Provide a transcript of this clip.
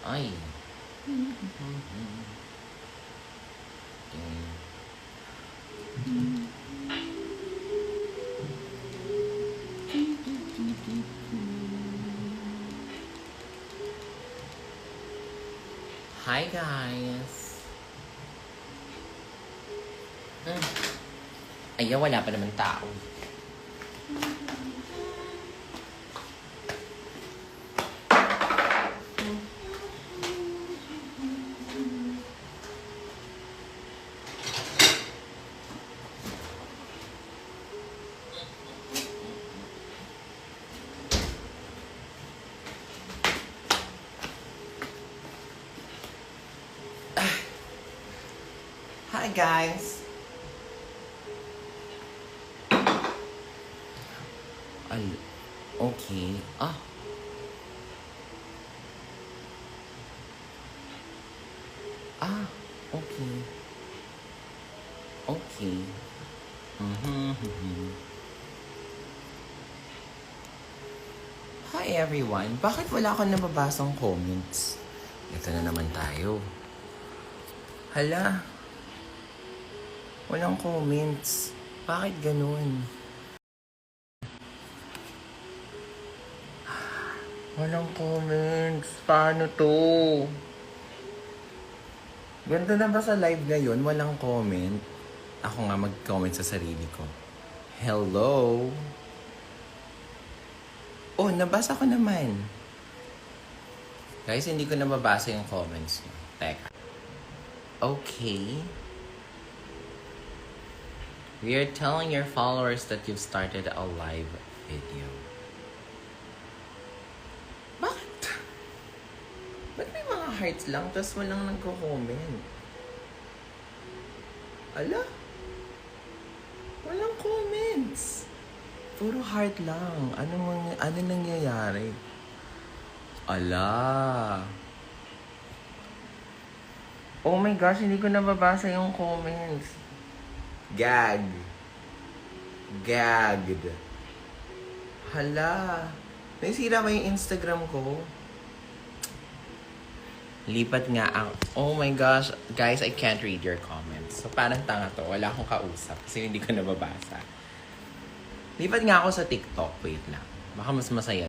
Ay. Hi guys. Ayaw, wala pa naman tao. Hi guys. Okay. Okay. Okay. Hi everyone. Bakit wala akong nababasang comments? Ito na naman tayo. Hala. Walang comments. Bakit ganun? Walang comments. Paano to? Ganda na ba sa live ngayon? Walang comment. Ako nga mag-comment sa sarili ko. Hello? Oh, nabasa ko naman. Guys, hindi ko na mabasa yung comments niyo. Teka. Okay. We are telling your followers that you've started a live video. Bakit? Ba't may mga hearts lang tapos walang nagko-comment? Ala? Walang comments. Puro heart lang. Ano nangyayari? Ala. Oh my gosh, hindi ko nababasa yung comments. Gagged. Hala. Nasira ba yung Instagram ko? Lipat nga ang... Oh my gosh. Guys, I can't read your comments. So, parang tanga to. Wala akong kausap kasi hindi ko nababasa. Lipat nga ako sa TikTok. Wait lang. Baka mas masaya.